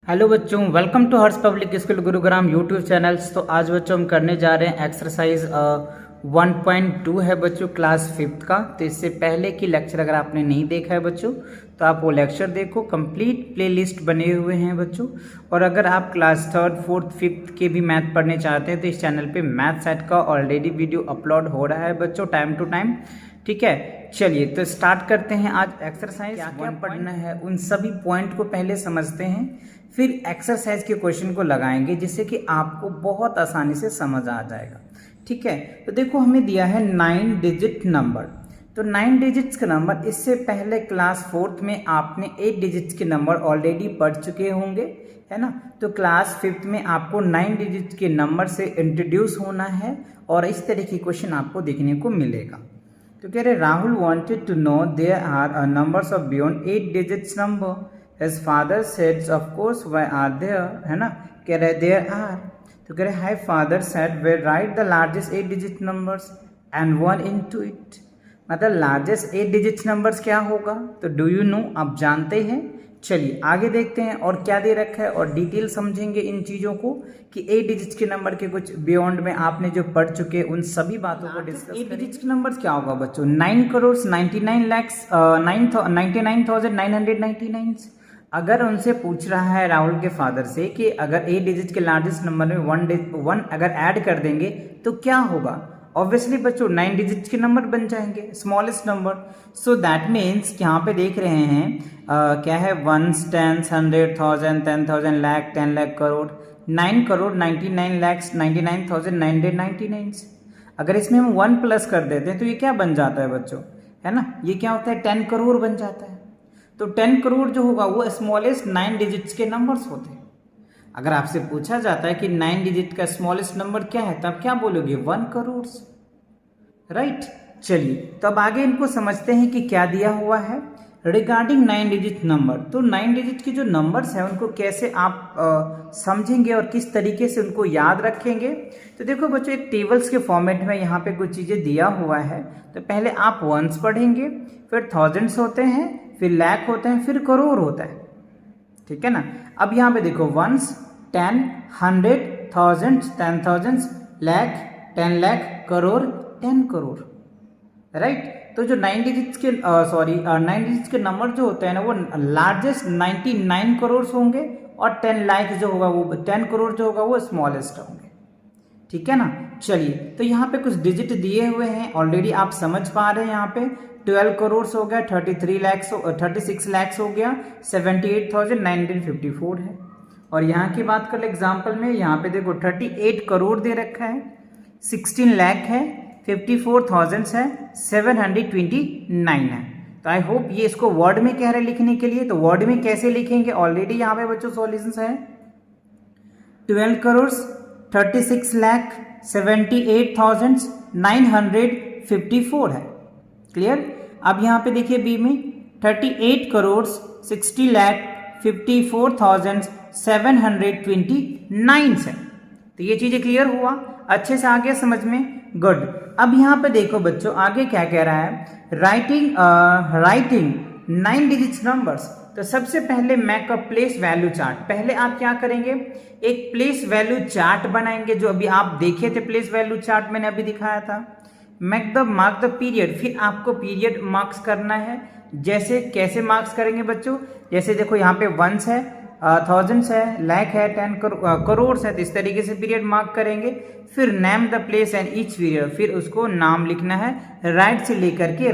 Hello बच्चों, welcome to Harsh public school Gurugram YouTube channels. तो आज बच्चों हम करने जा रहे हैं एक्सरसाइज 1.2 है बच्चों, क्लास 5th का। तो इससे पहले की लेक्चर अगर आपने नहीं देखा है बच्चों तो आप वो लेक्चर देखो, कंप्लीट प्लेलिस्ट बने हुए हैं बच्चों। और अगर आप क्लास 3rd, 4th, 5th के भी मैथ पढ़ने चाहते हैं तो इस चैनल पे मैथ सेट का ऑलरेडी वीडियो अपलोड हो रहा है बच्चों, टाइम टू टाइम। ठीक है, चलिए तो स्टार्ट करते हैं। आज एक्सरसाइज क्या पढ़ना है उन सभी पॉइंट को पहले समझते हैं, फिर एक्सरसाइज के क्वेश्चन को लगाएंगे जिससे कि आपको बहुत आसानी से समझ आ जाएगा। ठीक है, तो देखो हमें दिया है 9 डिजिट नंबर। तो 9 डिजिट्स का नंबर, इससे पहले क्लास 4th में आपने 8 डिजिट्स के नंबर ऑलरेडी पढ़ चुके होंगे, है ना। तो क्लास 5th में आपको 9 डिजिट के नंबर से इंट्रोड्यूस होना है और इस तरह की क्वेश्चन आपको देखने को मिलेगा। तो कह रहे Rahul wanted to know there are numbers of beyond 8 digits number. His father said, of course, why are there? है ना, कह रहे there are। तो कह रहे hi father said, well write the largest 8 digit numbers and 1 into it। मतलब largest 8 digit numbers क्या होगा, तो डू यू नो, आप जानते हैं। चलिए आगे देखते हैं और क्या दे रखा है और डिटेल समझेंगे इन चीज़ों को कि 8 डिजिट्स के नंबर के कुछ बियॉन्ड में आपने जो पढ़ चुके उन सभी बातों को डिस्कस। 8 डिजिट्स के नंबर्स क्या होगा बच्चों, 9 करोड़ 99 lakhs 99,999। अगर उनसे पूछ रहा है राहुल के फादर से कि अगर 8 डिजिट के लार्जेस्ट नंबर में 1 अगर ऐड कर देंगे तो क्या होगा, ऑब्वियसली बच्चों 9 डिजिट के नंबर बन जाएंगे, smallest number. So that means यहाँ पे देख रहे हैं क्या है, 1 10 100 1000 10,000 लाख 10 लाख करोड़, 9 करोड़ 99 lakhs 99,999। अगर इसमें हम 1 प्लस कर देते हैं तो ये क्या बन जाता है बच्चों, है ना, ये क्या होता है 10 करोड़ बन जाता है। तो 10 करोड़ जो होगा वो स्मॉलेस्ट 9 डिजिट्स के नंबर्स होते हैं। अगर आपसे पूछा जाता है कि 9 डिजिट का स्मॉलेस्ट नंबर क्या है तब क्या बोलोगे, 1 करोड़, राइट। चलिए तो अब आगे इनको समझते हैं कि क्या दिया हुआ है रिगार्डिंग 9 डिजिट नंबर। तो 9 डिजिट के जो नंबर्स हैं उनको कैसे आप समझेंगे और किस तरीके से उनको याद रखेंगे। तो देखो बच्चों, एक टेबल्स के फॉर्मेट में यहाँ पे कुछ चीज़ें दिया हुआ है। तो पहले आप वंस पढ़ेंगे, फिर थाउजेंड्स होते हैं, फिर लाख होते हैं, फिर करोड़ होता है। ठीक है ना। अब यहाँ पे देखो 1 10 100 1000 10,000 लाख 10 लाख करोड़ 10 करोड़, राइट। तो जो 9 डिजिट्स के 9 डिजिट्स के नंबर जो होते हैं ना वो लार्जेस्ट 99 करोड़ होंगे और 10 लाख जो होगा वो 10 करोड़ जो होगा वो स्मॉलेस्ट होंगे। ठीक है ना। चलिए तो यहाँ पे कुछ डिजिट दिए हुए हैं, ऑलरेडी आप समझ पा रहे हैं। यहाँ पे 12 करोड़ हो गया, 36 lakhs हो गया, 78,954 है। और यहाँ की बात कर ले एग्जाम्पल में, यहाँ पे देखो 38 करोड़ दे रखा है, 16 लाख है, 54,000 है, 729 है। तो आई होप ये इसको वर्ड में कह रहे लिखने के लिए, तो वर्ड में कैसे लिखेंगे, ऑलरेडी यहाँ पे बच्चों सॉल्यूशंस है। 12 करोड़ 36 लाख 78,954 है, क्लियर। अब यहाँ पे देखिए बी में 38 करोड़ 60 लाख 54,729 है। तो ये चीजें क्लियर हुआ, अच्छे से आगे समझ में, गुड। अब यहाँ पे देखो बच्चों आगे क्या कह रहा है, राइटिंग 9 डिजिट नंबर्स। तो सबसे पहले make a place value chart. पहले आप क्या करेंगे, एक प्लेस वैल्यू चार्ट बनाएंगे, जो अभी आप देखे थे प्लेस वैल्यू चार्ट मैंने अभी दिखाया था। मार्क द पीरियड, फिर आपको पीरियड मार्क्स करना है। जैसे कैसे मार्क्स करेंगे बच्चों, जैसे देखो यहाँ पे वंस है, थाउजेंड्स है, लाख है, 10 करोड़ है, तो इस तरीके से पीरियड मार्क करेंगे। फिर name the place and each period, फिर उसको नाम लिखना है, राइट से लेकर के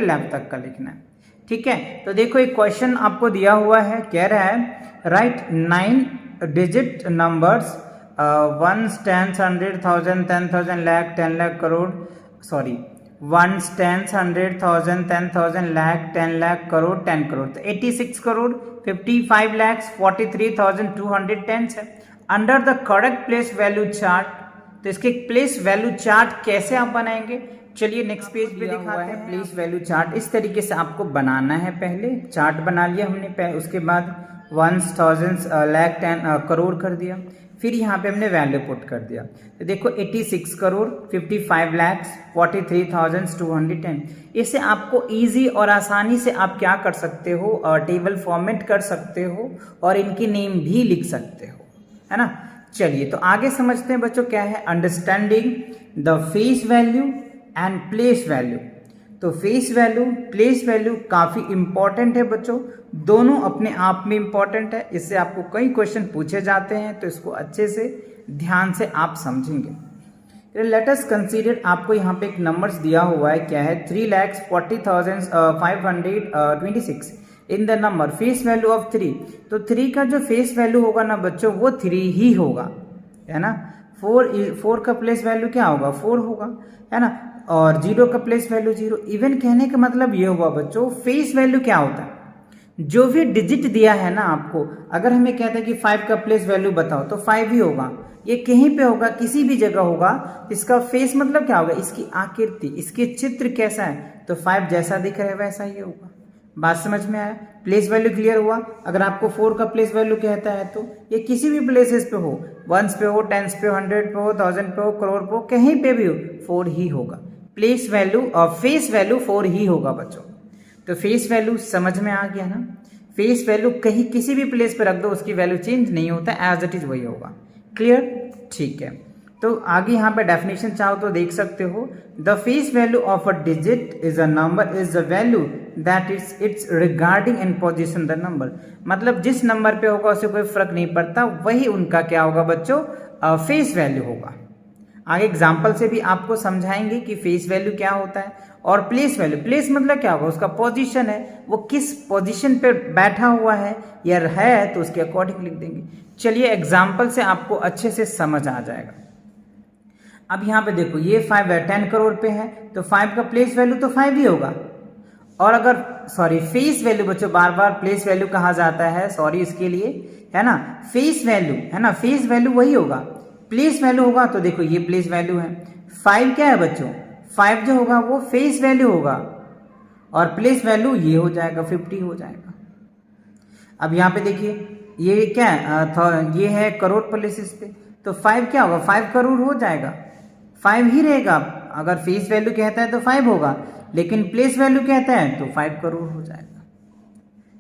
लेफ्ट तक का लिखना है। ठीक है, तो देखो एक क्वेश्चन आपको दिया हुआ है, कह रहा है right 9 digit numbers 1 10 100 1000 10,000 lakh 10 lakh crore, 1 10 100 1000 10,000 lakh 10 lakh crore 10 crore. तो 86 करोड़ 55 lakhs 43,210 है। Under the correct place value chart, तो इसके प्लेस वैल्यू चार्ट कैसे आप बनाएंगे, चलिए नेक्स्ट पेज पे दिखाते हैं। प्लेस वैल्यू चार्ट इस तरीके से आपको बनाना है। पहले चार्ट बना लिया हमने, उसके बाद 1 1000 लाख 10 करोड़ कर दिया, फिर यहाँ पे हमने वैल्यू पुट कर दिया। तो देखो 86 करोड़ 55 लाख 43,210। इससे आपको इजी और आसानी से आप क्या कर सकते हो, टेबल फॉर्मेट कर सकते हो और इनकी नेम भी लिख सकते हो, है ना। चलिए तो आगे समझते हैं बच्चों क्या है understanding the face value and place value. तो फेस वैल्यू प्लेस वैल्यू काफ़ी इंपॉर्टेंट है बच्चों, दोनों अपने आप में इंपॉर्टेंट है। इससे आपको कई क्वेश्चन पूछे जाते हैं, तो इसको अच्छे से ध्यान से आप समझेंगे। लेट अस कंसीडर, आपको यहाँ पे एक नंबर्स दिया हुआ है, क्या है 3,40,526 in the number face value of 3। तो 3 का जो फेस वैल्यू होगा ना बच्चों वो 3 ही होगा, है ना। 4 का प्लेस वैल्यू क्या होगा 4 होगा, है ना। और 0 का प्लेस वैल्यू 0। इवन कहने का मतलब ये हुआ बच्चों फेस वैल्यू क्या होता है, जो भी डिजिट दिया है ना आपको, अगर हमें कहता है कि 5 का प्लेस वैल्यू बताओ तो 5 ही होगा। ये कहीं पे होगा, किसी भी जगह होगा, इसका फेस मतलब क्या होगा, इसकी आकृति, इसके चित्र कैसा है, तो 5 जैसा दिख रहा है वैसा ही होगा। बात समझ में आया। प्लेस वैल्यू क्लियर हुआ। अगर आपको 4 का प्लेस वैल्यू कहता है तो ये किसी भी प्लेसेस पे हो, वंस पे हो, टेंस पे हो, 100 पे हो, 1000 पे हो, करोड़ पे हो, कहीं पे भी हो 4 ही होगा। प्लेस वैल्यू और फेस वैल्यू 4 ही होगा बच्चों। तो फेस वैल्यू समझ में आ गया ना। फेस वैल्यू कहीं किसी भी प्लेस पे रख दो उसकी वैल्यू चेंज नहीं होता, एज इट इज वही होगा। क्लियर, ठीक है। तो आगे यहाँ पे डेफिनेशन चाहो तो देख सकते हो। The face value of a digit is a number is the value that is it's regarding in position the number. मतलब जिस नंबर पे होगा उससे कोई फर्क नहीं पड़ता, वही उनका क्या होगा बच्चों फेस वैल्यू होगा। आगे एग्जाम्पल से भी आपको समझाएंगे कि फेस वैल्यू क्या होता है। और प्लेस वैल्यू, प्लेस मतलब क्या होगा, उसका पोजीशन है, वो किस पोजीशन पे बैठा हुआ है या है, तो उसके अकॉर्डिंग लिख देंगे। चलिए एग्जाम्पल से आपको अच्छे से समझ आ जाएगा। अब यहाँ पे देखो ये 5 है, 10 करोड़ पे है, तो 5 का प्लेस वैल्यू तो 5 ही होगा। और अगर फेस वैल्यू बच्चों, बार बार प्लेस वैल्यू कहा जाता है, सॉरी इसके लिए, है ना। फेस वैल्यू है ना, फेस वैल्यू वही होगा। प्लेस वैल्यू होगा तो देखो ये प्लेस वैल्यू है। 5 क्या है बच्चों, 5 जो होगा वो फेस वैल्यू होगा और प्लेस वैल्यू ये हो जाएगा 50 हो जाएगा। अब यहाँ पे देखिए ये क्या है, ये है करोड़ प्लेसेस पे, तो 5 क्या होगा 5 करोड़ हो जाएगा, 5 ही रहेगा। अगर फेस वैल्यू कहता है तो 5 होगा, लेकिन प्लेस वैल्यू कहता है तो 5 करोड़ हो जाएगा।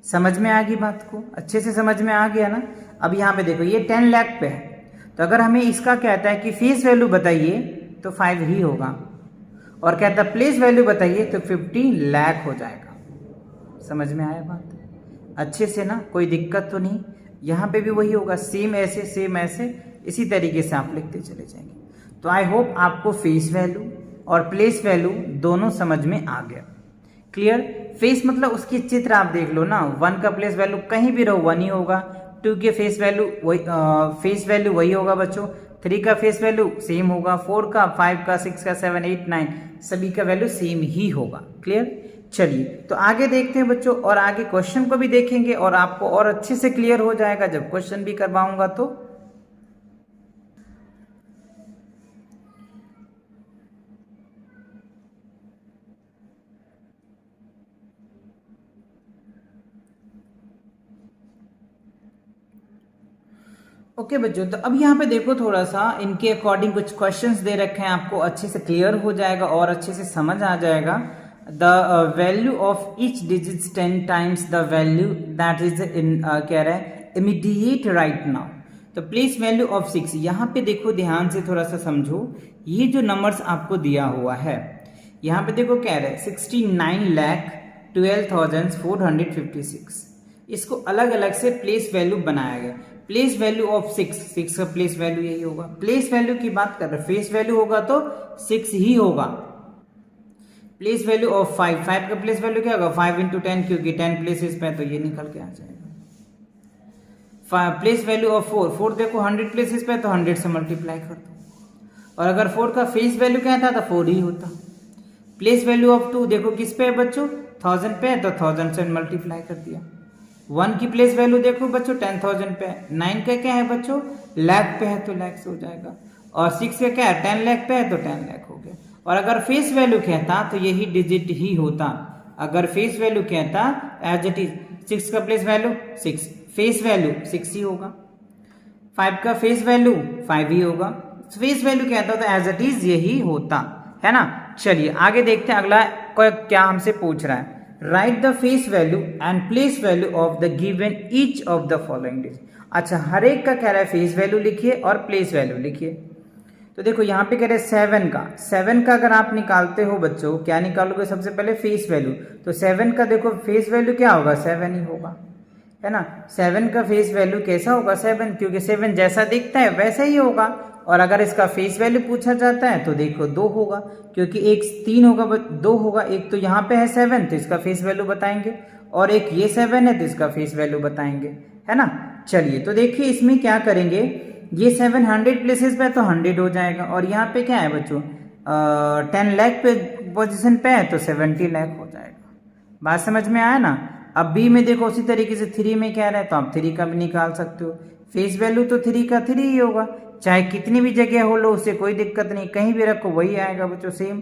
समझ में आ गई बात को, अच्छे से समझ में आ गया ना। अब यहाँ पे देखो ये 10 लाख पे है, तो अगर हमें इसका कहता है कि फेस वैल्यू बताइए तो 5 ही होगा, और कहता है प्लेस वैल्यू बताइए तो 50 लाख हो जाएगा। समझ में आया बात अच्छे से ना, कोई दिक्कत तो नहीं। यहाँ पे भी वही होगा, सेम ऐसे इसी तरीके से आप लिखते चले जाएंगे। तो आई होप आपको फेस वैल्यू और प्लेस वैल्यू दोनों समझ में आ गया। क्लियर। फेस मतलब उसकी चित्र आप देख लो ना, 1 का प्लेस वैल्यू कहीं भी रहो 1 ही होगा, 2 के फेस वैल्यू वही होगा बच्चों, 3 का फेस वैल्यू सेम होगा, 4 का, 5 का, 6 का, 7, 8, 9 सभी का वैल्यू सेम ही होगा। क्लियर। चलिए तो आगे देखते हैं बच्चों, और आगे क्वेश्चन को भी देखेंगे और आपको और अच्छे से क्लियर हो जाएगा जब क्वेश्चन भी करवाऊंगा तो। ओके बच्चों, तो अब यहाँ पे देखो थोड़ा सा इनके अकॉर्डिंग कुछ क्वेश्चंस दे रखे हैं, आपको अच्छे से क्लियर हो जाएगा और अच्छे से समझ आ जाएगा। The value of each digit 10 times the value that is in कह रहा है इमीडिएट राइट नाउ। तो प्लेस वैल्यू ऑफ 6, यहाँ पे देखो ध्यान से थोड़ा सा समझो, ये जो नंबर्स आपको दिया हुआ है यहाँ पे देखो कह रहे हैं 69,12,456, इसको अलग अलग से प्लेस वैल्यू बनाया गया। प्लेस वैल्यू ऑफ 6 का प्लेस वैल्यू यही होगा। प्लेस वैल्यू की बात कर रहे हैं, फेस वैल्यू होगा तो 6 ही होगा। प्लेस वैल्यू ऑफ 5 का प्लेस वैल्यू क्या होगा 5 × 10, क्योंकि 10 प्लेसेस पे तो ये निकल के आ जाएगा। प्लेस वैल्यू ऑफ 4 देखो 100 प्लेसेस पे तो 100 से मल्टीप्लाई कर दो, और अगर 4 का फेस वैल्यू क्या था तो 4 ही होता। प्लेस वैल्यू ऑफ 2 देखो किस पे है बच्चों 1000 पे है तो 1000 से मल्टीप्लाई कर दिया। 1 की प्लेस वैल्यू देखो बच्चों 10,000 पे है, 9 का क्या है बच्चों लाख पे है तो लाख से हो जाएगा, और 6 का क्या है 10 लाख पे है तो 10 लाख हो गया। और अगर फेस वैल्यू कहता तो यही डिजिट ही होता। अगर फेस वैल्यू कहता एज इट इज 6 का प्लेस वैल्यू 6, फेस वैल्यू 6 ही होगा। 5 का फेस वैल्यू 5 ही होगा, फेस वैल्यू क्या होता है, एज इट इज यही होता है ना। चलिए आगे देखते हैं अगला क्या हमसे पूछ रहा है, right the face value and place value of the given each of the following digit. अच्छा हर एक का कह रहा है फेस वैल्यू लिखिए और प्लेस वैल्यू लिखिए। तो देखो यहाँ पे कह रहे हैं 7 का अगर आप निकालते हो बच्चों, क्या निकालोगे, सबसे पहले फेस वैल्यू। तो 7 का देखो फेस वैल्यू क्या होगा, 7 ही होगा, है ना। 7 का फेस वैल्यू कैसा होगा, 7, क्योंकि 7 जैसा दिखता है वैसा ही होगा। और अगर इसका फेस वैल्यू पूछा जाता है तो देखो 2 होगा, क्योंकि एक 3 होगा 2 होगा, एक तो यहाँ पे है 7 तो इसका फेस वैल्यू बताएंगे, और एक ये 7 है तो इसका फेस वैल्यू बताएंगे, है ना। चलिए तो देखिए इसमें क्या करेंगे, ये 700 प्लेसेस पे तो 100 हो जाएगा, और यहाँ पे क्या है बच्चों 10 लाख पे पोजिशन पे है तो 70 लाख हो जाएगा। बात समझ में आया ना। अब बी में देखो उसी तरीके से 3 में क्या रहा है तो आप 3 का भी निकाल सकते हो, फेस वैल्यू तो 3 का 3 ही होगा, चाहे कितनी भी जगह हो लो उससे कोई दिक्कत नहीं, कहीं भी रखो वही आएगा बच्चों सेम।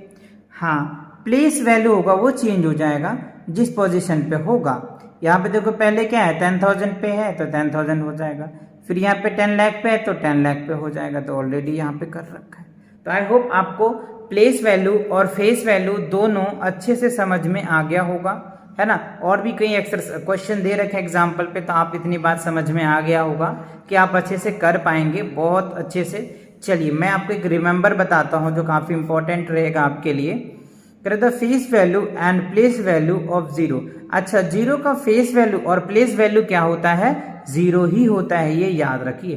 हाँ प्लेस वैल्यू होगा वो चेंज हो जाएगा जिस पोजीशन पे होगा। यहाँ पे देखो पहले क्या है 10,000 पे है तो 10,000 हो जाएगा, फिर यहाँ पे 10 लाख पे है तो 10 लाख पे हो जाएगा, तो ऑलरेडी यहाँ पे कर रखा है। तो आई होप आपको प्लेस वैल्यू और फेस वैल्यू दोनों अच्छे से समझ में आ गया होगा, है ना। और भी कई क्वेश्चन दे रखे एग्जाम्पल पे, तो आप इतनी बात समझ में आ गया होगा कि आप अच्छे से कर पाएंगे बहुत अच्छे से। चलिए मैं आपको एक रिमेंबर बताता हूँ जो काफ़ी इंपॉर्टेंट रहेगा आपके लिए। The face value and place value of 0। अच्छा 0 का फेस वैल्यू और प्लेस वैल्यू क्या होता है, 0 ही होता है, ये याद रखिए।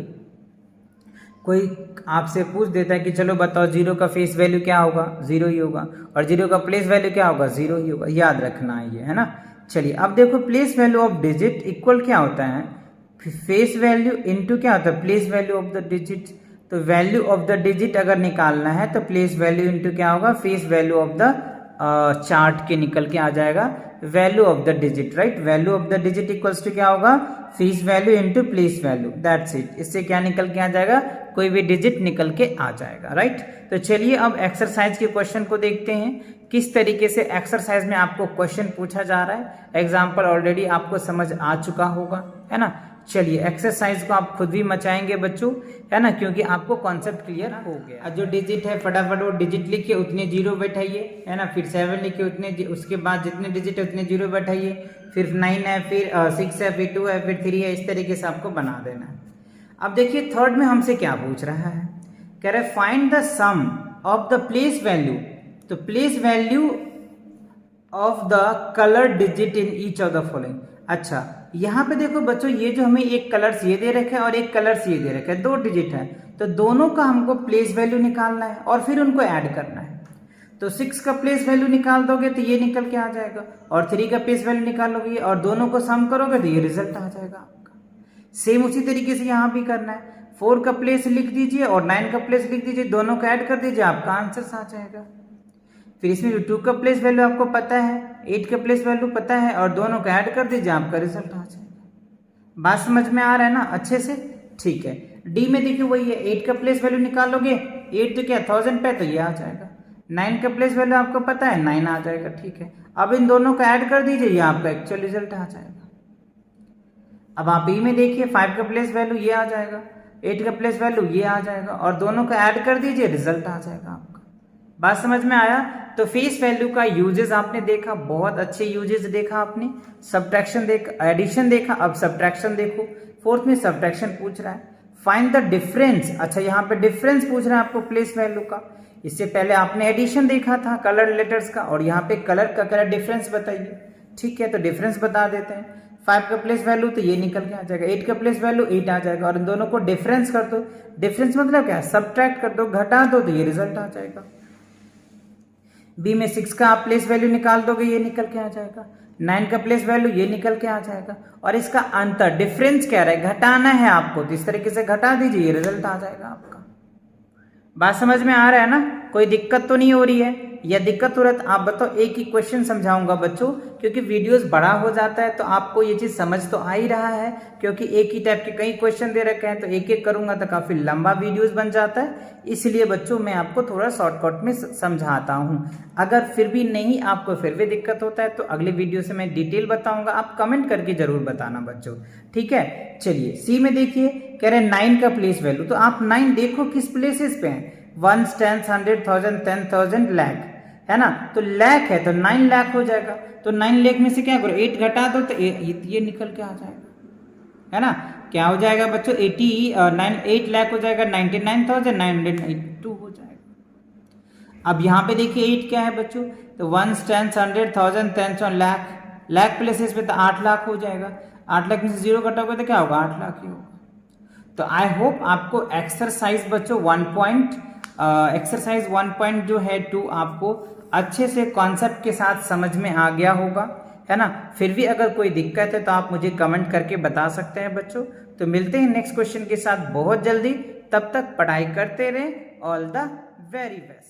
कोई आपसे पूछ देता है कि चलो बताओ 0 का फेस वैल्यू क्या होगा, 0 ही होगा, और 0 का प्लेस वैल्यू क्या होगा, 0 ही होगा, याद रखना है ये, है ना। चलिए अब देखो place value of digit equal क्या होता है, फेस वैल्यू इनटू क्या होता है, place value of the digit. तो वैल्यू ऑफ द डिजिट अगर निकालना है तो प्लेस वैल्यू इनटू क्या होगा, face value of the chart के निकल के आ जाएगा value of the digit, right. Value of the digit equals to क्या होगा, face value into place value, that's it. इससे क्या निकल के आ जाएगा, कोई भी डिजिट निकल के आ जाएगा, राइट। तो चलिए अब एक्सरसाइज के क्वेश्चन को देखते हैं, किस तरीके से एक्सरसाइज में आपको क्वेश्चन पूछा जा रहा है। एग्जाम्पल ऑलरेडी आपको समझ आ चुका होगा, है ना। चलिए एक्सरसाइज को आप खुद भी मचाएंगे बच्चों, है ना, क्योंकि आपको कॉन्सेप्ट क्लियर हो गया। जो डिजिट है फटाफट वो डिजिट लिखिए, उतने 0 बैठाइए, है ना, फिर 7 लिखिए उतने, उसके बाद जितने डिजिट है उतने 0 बैठाइए, फिर 9 है, फिर 6 है, फिर 2 है, फिर 3 है, इस तरीके से आपको बना देना है। अब देखिए थर्ड में हमसे क्या पूछ रहा है, कह रहा है find the sum of the place value. तो place value of the colour digit in each of the following. अच्छा यहाँ पे देखो बच्चों, ये जो हमें एक कलर्स ये दे रखे हैं और एक कलर्स ये दे रखे हैं, 2 डिजिट है, तो दोनों का हमको प्लेस वैल्यू निकालना है और फिर उनको ऐड करना है। तो 6 का प्लेस वैल्यू निकाल दोगे तो ये निकल के आ जाएगा, और 3 का प्लेस वैल्यू निकालोगे और दोनों को सम करोगे तो ये रिजल्ट आ जाएगा आपका। सेम उसी तरीके से यहाँ भी करना है, 4 का प्लेस लिख दीजिए और 9 का प्लेस लिख दीजिए, दोनों को ऐड कर दीजिए, आपका आंसर आ जाएगा। फिर इसमें जो 2 का प्लेस वैल्यू आपको पता है, 8 का प्लेस वैल्यू पता है, और दोनों को ऐड कर दीजिए, आपका रिजल्ट आ जाएगा। बात समझ में आ रहा है ना अच्छे से, ठीक है। डी में देखिए वही है, 8 का प्लेस वैल्यू निकालोगे, 8 तो क्या 1000 पे तो ये आ जाएगा, 9 का प्लेस वैल्यू आपको पता है 9 आ जाएगा, ठीक है। अब इन दोनों को ऐड कर दीजिए, ये आपका एक्चुअल रिजल्ट आ जाएगा। अब आप ई में देखिए 5 का प्लेस वैल्यू ये आ जाएगा, 8 का प्लेस वैल्यू ये आ जाएगा, और दोनों को ऐड कर दीजिए, रिजल्ट आ जाएगा आपका। बात समझ में आया। तो फेस वैल्यू का यूजेस आपने देखा, बहुत अच्छे यूजेस देखा आपने, सब्ट्रैक्शन देखा, एडिशन देखा, अब सब्ट्रैक्शन देखो। फोर्थ में सब्ट्रैक्शन पूछ रहा है, फाइंड द डिफरेंस। अच्छा यहाँ पे डिफरेंस पूछ रहा है आपको प्लेस वैल्यू का। इससे पहले आपने एडिशन देखा था कलर लेटर्स का, और यहाँ पे कलर का कलर डिफरेंस बताइए, ठीक है। तो डिफरेंस बता देते हैं, 5 का प्लेस वैल्यू तो ये निकल के आ जाएगा, 8 का प्लेस वैल्यू 8 आ जाएगा, और इन दोनों को डिफरेंस कर दो। डिफरेंस मतलब क्या, सब्ट्रैक्ट कर दो, घटा दो, तो ये रिजल्ट आ जाएगा। बी में 6 का आप प्लेस वैल्यू निकाल दोगे, ये निकल के आ जाएगा, 9 का प्लेस वैल्यू ये निकल के आ जाएगा, और इसका अंतर डिफरेंस कह रहा है, घटाना है आपको, तो इस तरीके से घटा दीजिए, ये रिजल्ट आ जाएगा आपका। बात समझ में आ रहा है ना, कोई दिक्कत तो नहीं हो रही है। या दिक्कत हो रहा है तो आप बताओ, एक ही क्वेश्चन समझाऊंगा बच्चों, क्योंकि वीडियोस बड़ा हो जाता है तो आपको ये चीज़ समझ तो आ ही रहा है, क्योंकि एक ही टाइप के कई क्वेश्चन दे रखे हैं तो एक एक करूंगा तो काफ़ी लंबा वीडियोस बन जाता है। इसलिए बच्चों मैं आपको थोड़ा शॉर्टकट में समझाता हूँ। अगर फिर भी नहीं, आपको फिर भी दिक्कत होता है तो अगले वीडियो से मैं डिटेल बताऊंगा, आप कमेंट करके जरूर बताना बच्चों, ठीक है। चलिए सी में देखिए, कह रहे हैं 9 का प्लेस वैल्यू, तो आप 9 देखो किस प्लेसेस पे है, 1, 10, 100,000, 10,000, लाख, है ना। तो लाख है तो 9 लाख हो जाएगा। तो 9 लाख में से क्या करो, 8 घटा दो तो ये निकल के आ जाएगा, है ना। क्या हो जाएगा बच्चों, 8 लाख हो जाएगा, 99,982 हो जाएगा। अब यहाँ पे देखिए 8 क्या है बच्चों, तो 1, 10, 100,000, 10,000, लाख, लाख प्लेसेस पे तो 8 लाख हो जाएगा। 8 लाख में से 0 कटोगे तो क्या होगा, 8 लाख ही होगा। तो आई होप आपको एक्सरसाइज बच्चों 1 जो है 2 आपको अच्छे से कॉन्सेप्ट के साथ समझ में आ गया होगा, है ना। फिर भी अगर कोई दिक्कत है तो आप मुझे कमेंट करके बता सकते हैं बच्चों। तो मिलते हैं नेक्स्ट क्वेश्चन के साथ बहुत जल्दी, तब तक पढ़ाई करते रहें। All the very best.